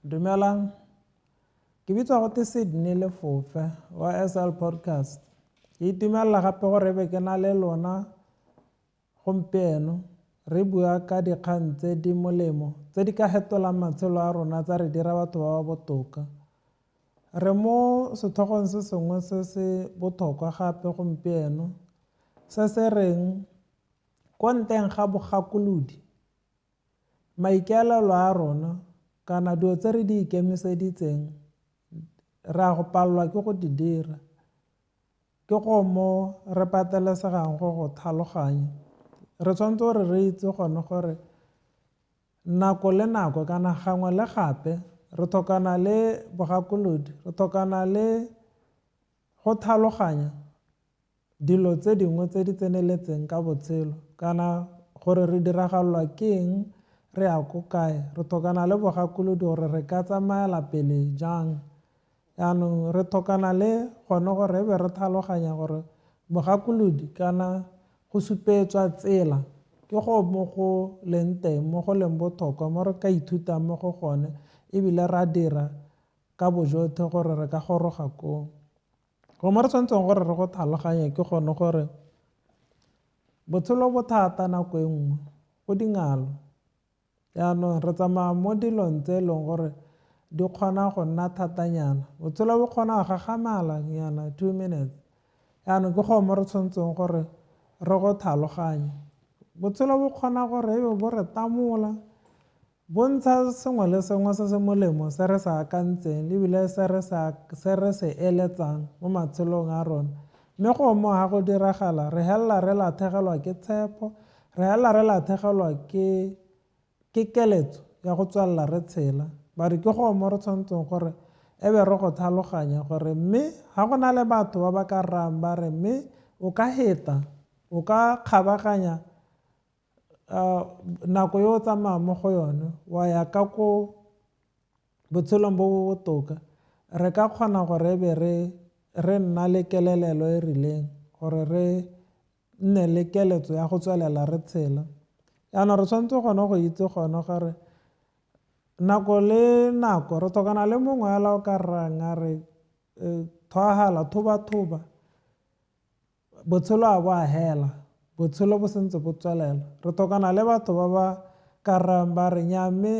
Dumelang, ke bitswa go te Sydney Lefofe wa SL Podcast. Ke itumelela gape gore be ke na le lona gompieno re bua ka dikgang tse di molemo tse di ka fetolang matshelo a rona tsa re dira batho ba ba botoka. Re mo setlhogong se sengwe se se botlhokwa gape gompieno se se reng ko nteng ga bogakolodi maikaelelo a rona kana dilo tse re di ikemiseditseng re a go palelwa ke go di dira, ke go mo re patelesegang go tlhaloganya. Re tshwanetse gore re itse gone gore nako le nako kana gangwe le gape re tlhokana le bogakolodi, re tlhokana le go tlhaloganya dilo tse dingwe tse di tseneletseng ka botshelo kana gore re diragalelwa ke eng, re ya ko kae, re tlhokana le bogakolodi gore re ka tsamaela pele jang. Yaanong re tlhokana le gone gore be re tlhaloganya gore bogakolodi kana go supetswa tsela ke go mo go leng teng, mo go leng botlhokwa mo re ka ithutang mo go gone ebile ra dira ka bojotlhe gore re ka goroga koo. Go mo re tshwanetseng gore re go tlhaloganye ke gone gore botshelo bo thata nako e nngwe go dingalo. Yaanong re tsamaya mo dilong tse e leng gore di kgona go nna thatanyana, botshelo bo kgona go gagamala nyana 2 minutes. Yaanong ke go mo re tshwanetseng gore re go tlhaloganye. Botshelo bo kgona gore ebe bo re tamola, bontsha sengwe le sengwe se se molemo se re se akantseng ebile se re se eletsang mo matshelong a rona. Mme go mo ga go diragala re helela re latlhegelwa ke tshepo, re helela re latlhegelwa ke keletso ya go tswelela re tshela. Bare ke go mo re tshwanetseng gore ebe re go tlhaloganya gore mme ga go na le batho ba ba ka rayang ba re mme o ka feta, o ka kgabaganya nako yo o tsamaya mo go yone wa ya ka ko botshelong bo bo botoka. Re ka kgona gore ebe re nna le kelelelo e rileng gore re nne le keletso ya go tswelela re tshela. Yaanong re tshwanetse gone go itse gone gore nako le nako re tlhokana le mongwe fela o ka rayang a re thwagala thoba-thoba, botshelo a bo a hela, botshelo bo sentse bo tswelela. Re tlhokana le batho ba ba ka rayang ba re nnyaa mme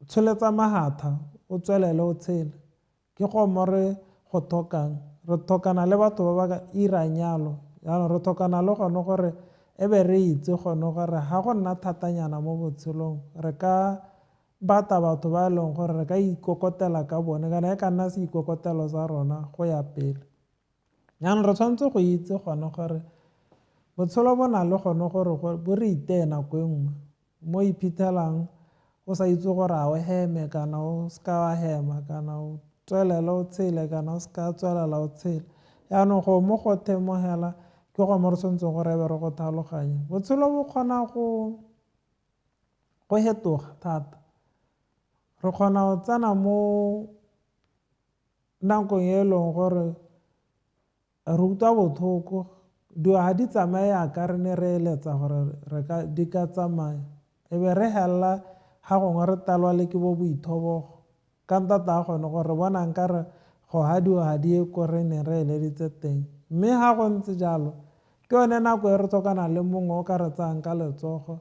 tsholetsa mahatha o tswelele o tshele, ke go mo re go tlhokang. Re tlhokana le batho ba ba ka irang jalo. Yaanong re tlhokana le gone gore ebe re itse gone gore ga go nna thatanyana mo botshelong re ka bata batho ba e leng gore re ka ikokotela ka bone kana e ka nna se ikokotelo sa rona go ya pele. Yaanong re tshwanetse go itse gone gore botshelo bo na le gone gore bo re itee nako e nngwe mo iphitlhelang o sa itse gore a o heme kana o seka wa hema kana o tswelela o tshele kana o seka tswelela o tshele. Yaanong go mo go themogela ke go mo re tshwanetseng gore ebe re go tlhaloganya. Botshelo bo kgona go fetoga thata, re kgona go tsena mo nakong e leng gore re utlwa botlhoko, dilo ga di tsamaye yaka re ne re eletsa gore di ka tsamaya, ebe re helela ga gongwe re talwa le ke bo boithobogo ka ntata a gone gore bona nkare go hadiwa ga di ye ko re ne re eleditse teng. Mme ga go ntse jalo ke yone nako e re tlhokana le mongwe o ka re tsayang ka letsogo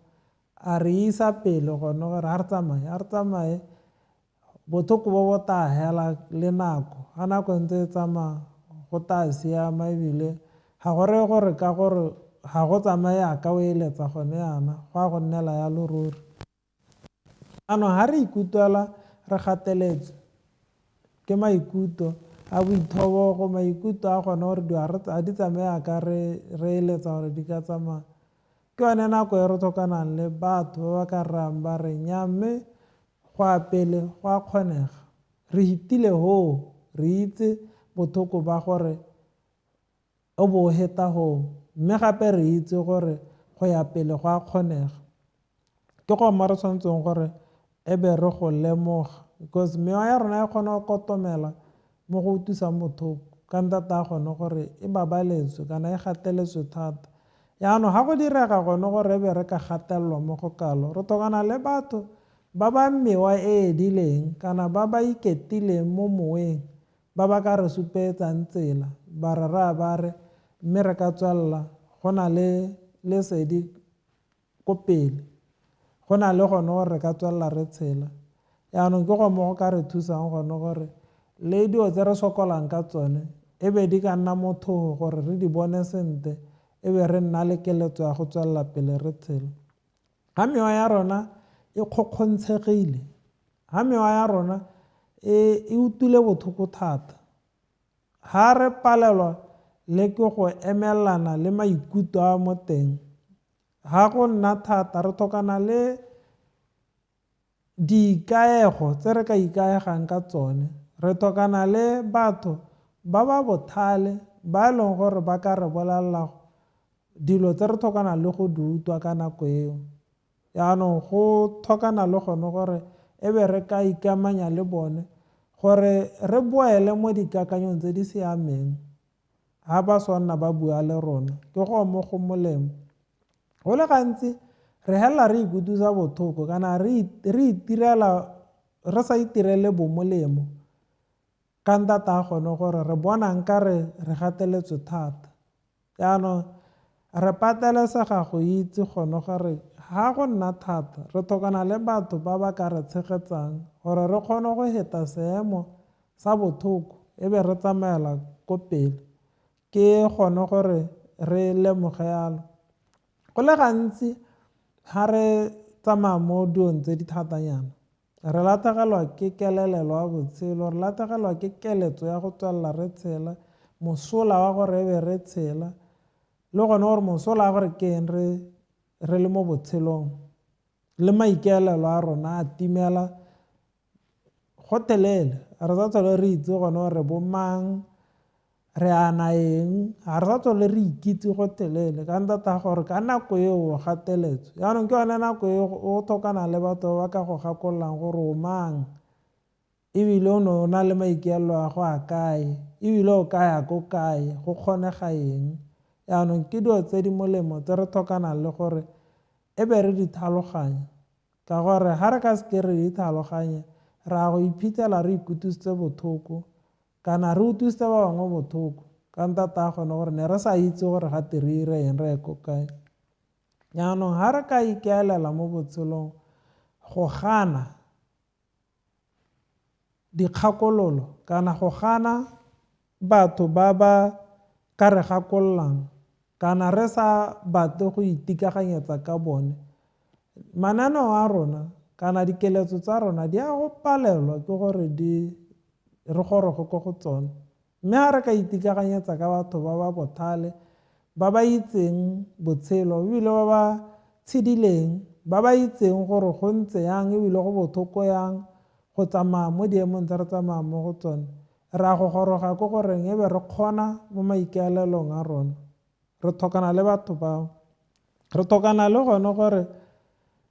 a re isa pele gone gore ga re tsamaye botlhoko bo bo tla hela le nako, ga nako ntse e tsamaya go tla siama ebile ga go reye gore ka gore ga go tsamaye yaka o eletsa gone yana go a go nnela yalo ruri. Yaanong ga re ikutlwela re gateletswe ke maikutlo a boithobogo, maikutlo a gone gore ga di tsamaye yaka re eletsa gore di ka tsamaya, ke yone nako e re tlhokanang le batho ba ba ka rayang ba re nnyaa mme go ya pele go a kgonega. Re fetile hoo, re itse botlhoko ba gore o bo o feta hoo, mme gape re itse gore go ya pele go a kgonega. Ke go mo re tshwanetseng gore ebe re go lemoga because mewa ya rona e kgona go kotomela mo go utlwisang botlhoko ka ntata a gone gore e babaletswe kana e gateletswe thata. Yaanong ga go direga gone gore ebe re ka gatelelwa mo go kalo, re tlhokana le batho ba ba mewa e edileng kana ba ba iketileng mo moweng ba ba ka re supetsang tsela ba re ba re mme re ka tswalela go na le lesedi ko pele go na le gone gore re ka tswalela re tshela yaanong ke go mo go ka re thusang gone gore le dio tse re sokolang ka tsone e be di ka nna motho gore re di bone sentle e be re nna le keletso ya go tswalela pele re tshela ga mewa ya rona e kgokgontshegile ga mewa ya rona e utile botlhoko thata ga re palelwa le ke go emelana le maikutlo a mo teng ga go nna thata re tlhokana le diikaego tse re ka ikaegang ka tsone re tlhokana le batho ba ba bothale ba e leng gore ba ka re bolelela dilo tse re tlhokana le go di utlwa ka nako eo yaanong go tlhokana le gone gore e be re ka ikamanya le bone gore re boele mo dikakanyong tse di siameng ga ba swanna ba bua le rona ke go mo go molemo go le gantsi re hela re ikutlwisa botlhoko kana re itirela re sa itirele bomolemo ka ntata gone gore re bona nkare re gateletswe thata yaanong re patelesega go itse gone gore ga go nna thata re tlhokana le batho ba ba ka re tshegetsang gore re kgone go heta seemo sa botlhoko e be re tsamaela ko pele ke gone gore re lemoge yalo go le gantsi ga re tsamaya mo diong tse di thatanyana re latlhegelwa ke kelelelo ya botshelo re latlhegelwa ke keletso ya go tswalela re tshela mosola wa gore e be re tshela le gone gore mosola wa gore ke eng re le mo botshelong le maikaelelo a rona a timela go telele re sa tlhole re itse gone gore bo mang re ana eng ga re sa tlhole re ikitse go telele ka ntata gore ka nako eo o gateletswe yaanong ke yone nako eo o tlhokana le batho ba ka go gakololang gore o mang ebile o na le maikaelelo a go a kae ebile o kaya ko kae go kgonega eng yaanong ke dilo tse di molemo tse re tlhokanang le gore e be re di tlhaloganya ka gore ga re ka seke re di tlhaloganya ra go iphitlhela re ikutlwisitse botlhoko kana re utlwisitse ba bangwe botlhoko ka ntata gone gore ne re sa itse gore ga te re ire eng re ye ko kae yaanong ga re ka ikaelela mo botshelong go gana dikgakololo kana go gana batho ba ba ka re gakololang kana re sa batle go itikaganyetsa ka bone mananeo a rona kana dikeletso tsa rona di a go palelwa ke gore re goroge ko go tsone mme ga re ka itikaganyetsa ka batho ba ba bothale ba ba itseng botshelo ebile ba ba tshedileng ba ba itseng gore go ntse yang ebile go botlhoko yang go tsamaya mo diemong tse re tsamaya mo go tsone ra go goroga ko goreng e be re kgona mo maikaelelong a rona re tlhokana le batho bao re tlhokana le gone gore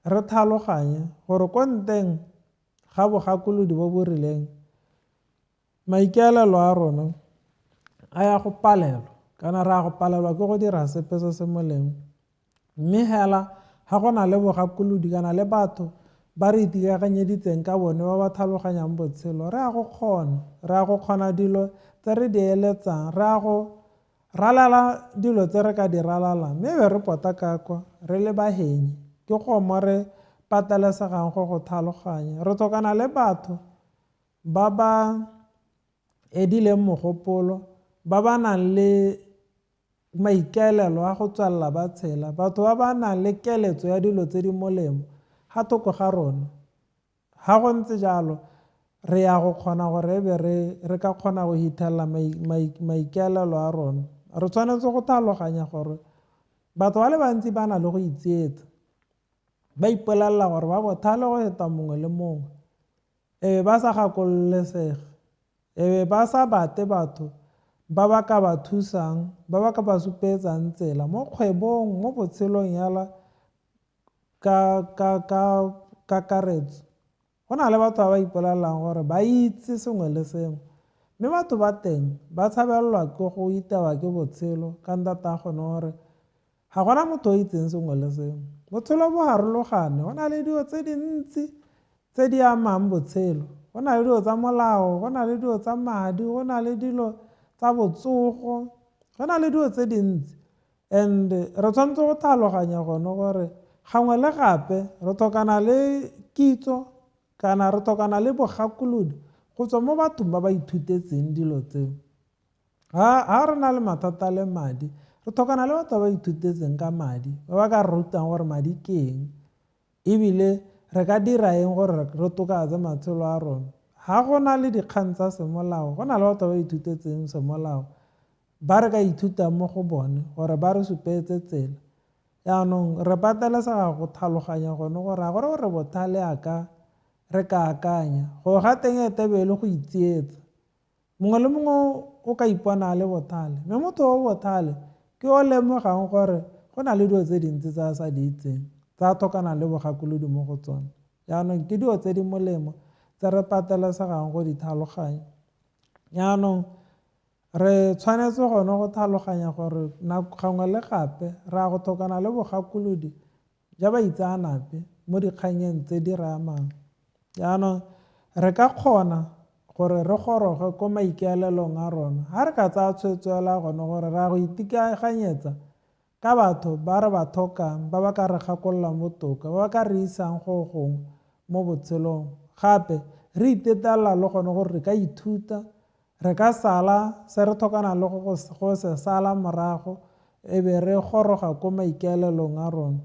re tlhaloganye gore ko nteng ga bogakolodi bo bo rileng maikaelelo a rona a ya go palelwa kana re a go palelwa ke go dira sepe se se molemo mme hela ga go na le bogakolodi kana le batho ba re itikaganyeditseng ka bone ba ba tlhaloganyang botshelo re a go kgona dilo tse re di eletsang re a go ralala dilo tse re ka di ralalang mme be re pota ka kwa re le bahenyi ke go mo re patelesegang go tlhaloganya re tlhokana le batho ba ba edileng mogopolo ba ba nang le maikaelelo a go tswalela ba tshela batho ba ba nang le keletso ya dilo tse di molemo ga thoko ga rona ga go ntse jalo re ya go kgona gore e be re ka kgona go hithelela maikaelelo a rona re tshwanetse go tlhaloganya gore batho ba le bantsi ba na le go itsietsa ba ipolelela gore ba bothale go heta mongwe le mongwe e be ba sa gakololesege e be ba sa bate batho ba ba ka ba thusang ba ba ka ba supetsang tsela mo kgwebong mo botshelong yala ka kakaretso go na le batho ba ba ipolelelang gore ba itse sengwe le sengwe mme batho ba teng ba tshabelelwa ke go itewa ke botshelo ka ntata gone gore ga gona motho o itseng sengwe le sengwe botshelo bo harologane go na le dilo tse dintsi tse di amang botshelo. Go na le dilo tsa molao, go na le dilo tsa madi, go na le dilo tsa botsogo, go na le dilo tse dintsi. And re tshwanetse go tlhaloganya gone gore gangwe le gape re tlhokana le kitso kana re tlhokana le bogakolodi go tswa mo bathong ba ba ithutetseng dilo tseo. Ha re na le mathata le madi, re tlhokana le batho ba ba ithutetseng ka madi ba ba ka rutang gore madi ke eng, ebile re ka dira eng gore re tokafatse matshelo a rona. Ha go na le dikgang tsa semolao, go na le batho ba ba ithutetseng semolao ba re ka ithutang mo go bone gore ba re supetse tsela. Yaanong re patelesega go tlhaloganya gone gore a gore re bothale aka re ka akanya go ga teng etebele go itsietsa. Mongwe le mongwe o ka ipona le bothale, mme motho o bothale ke o lemogang gore go na le dilo tse dintsi tsa sa di itseng tsa tlhokana le bogakolodi mo go tsone. Yaanong ke dilo tse di molemo tse re patelesegang go di tlhaloganya. Yaanong re tshwanetse gone go tlhaloganya gore gangwe le gape re a go tlhokana le bogakolodi ja baitseanape mo dikganyeng tse di re amang. Yaanong re ka kgona gore re goroge ko maikaelelong a rona ga re ka tsaya tshwetso ya gone gore re a go itekaganyetsa ka batho ba re ba tlhokang ba ba ka re gakololang botoka, ba ba ka re isang go gongwe mo botshelong. Gape re itetelela le gone gore re ka ithuta, re ka sala se re tlhokana le go se sala morago, e be re goroga ko maikaelelong a rona.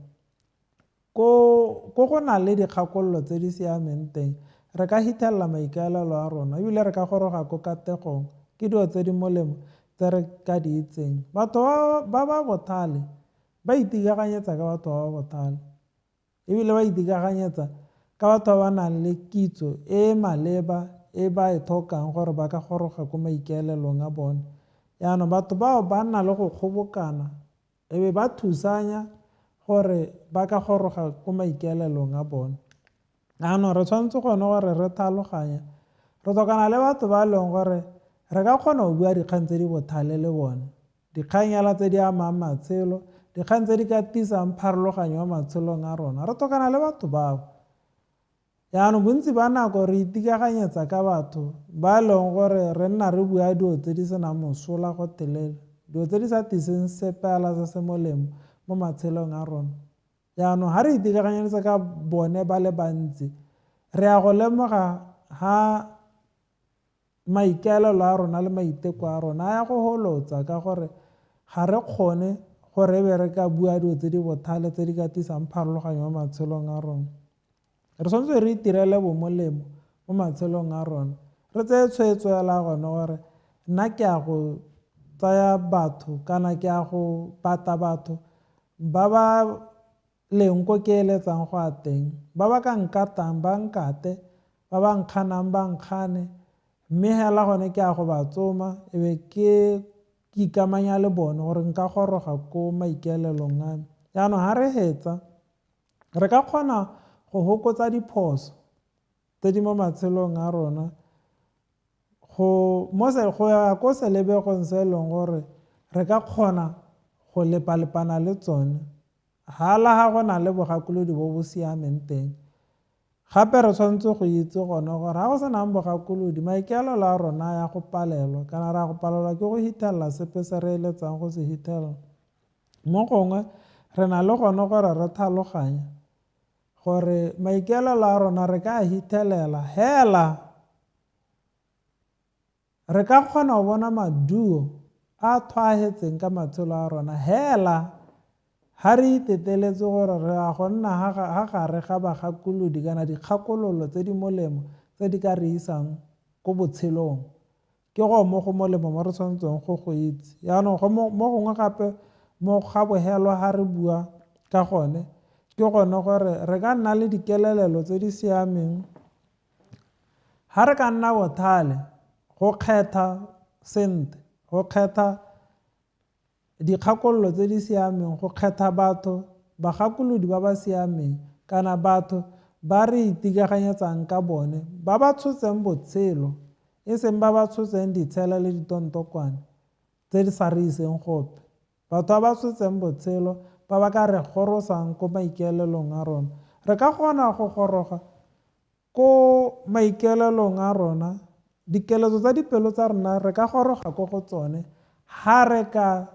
Ko go na le dikgakololo tse di siameng teng, re ka fitlhelela maikaelelo a rona ebile re ka goroga ko kategong. Ke dilo tse di molemo tse re ka di itseng. Batho ba ba bothale ba itekaganyetsa ka batho ba ba bothale, ebile ba itekaganyetsa ka batho ba ba nang le kitso e maleba e ba e tlhokang gore ba ka goroga ko maikaelelong a bone. Yaanong batho bao ba nna le go kgobokana e be ba thusanya gore ba ka goroga ko maikaelelong a bone. Yaanong re tshwanetse gone gore re tlhaloganye re tlhokana le batho ba e leng gore re ka kgona go bua dikgang tse di bothale le bone, dikgang hela tse di amang matshelo, dikgang tse di ka tlisang pharologanyo mo matshelong a rona. Re tlhokana le batho bao. Yaanong bontsi ba nako re itekaganyetsa ka batho ba e leng gore re nna re bua dilo tse di senang mosola go telele, dilo tse di sa tliseng sepela se se molemo mo matshelong a rona. Yaanong ga re itekaganyetsa ka bone ba le bantsi, re a go lemoga ha maikaelelo a rona le maiteko a rona a ya go holotsa ka gore ga re kgone gore e be re ka bua dilo tse di bothale tse di ka tlisang pharologanyo mo matshelong a rona. Re tshwanetse re itirele bo molemo mo matshelong a rona, re tseye tshwetso ya la gone gore nna ke a go tsaya batho kana ke a go bata batho ba ba leng ko ke eletsang go a teng, ba ba ka nkatang ba nkate, ba ba nkganang ba nkgane, mme hela gone ke a go ba tsoma e be ke ikamanya le bone gore nka goroga ko maikaelelong a me. Yaanong ga re hetsa re ka kgona go hokotsa diphoso tse di mo matshelong a rona go ya ko selebegong se e leng gore re ka kgona go lepalepana le tsone hala ga go na le bogakolodi bo bo siameng teng. Gape re tshwanetse go itse gone gore ga go se nang bogakolodi maikaelelo a rona ya go palelwa kana ra go palelwa ke go fitlhelela sepe se re eletsang go se fitlhelela. Mo gongwe re na le gone gore re tlhaloganya gore maikaelelo a rona re ka a fitlhelela hela re ka kgona go bona maduo a tlhaetseng ka matshelo a rona hela ha re iteteletse gore re a go nna ga gare ga bagakolodi kana dikgakololo tse di molemo tse di ka re isang ko botshelong. Ke go mo go molemo mo re tshwanetseng go itse. Yaanong mo gongwe gape mo ga bogelo ga re bua ka gone ke gone gore re ka nna le dikelelelo tse di siameng ga re ka nna bothale go kgetha sentle, go kgetha dikgakololo tse di siameng, go kgetha batho bagakolodi ba ba siameng kana batho ba re itekaganyetsang ka bone ba ba tshotseng botshelo e seng ba ba tshotseng ditshele le ditontokwane tse di sa re iseng gope. Batho ba ba tshotseng botshelo ba ba ka re gorosang ko maikaelelong a rona. Re ka kgona go goroga ko maikelelong a rona, dikeletso tsa dipelo tsa rona re ka goroga ko go tsone ha re ka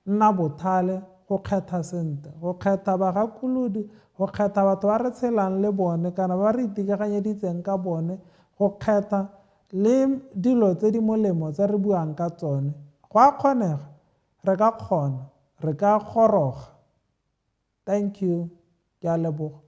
nna bothale go kgetha sentle, go kgetha bagakolodi, go kgetha batho ba re tshelang le bone kana ba re itekaganyeditseng ka bone, go kgetha le dilo tse di molemo tse re buang ka tsone. Go a kgonega, re ka kgona, re ka goroga. Thank you, ke a leboga.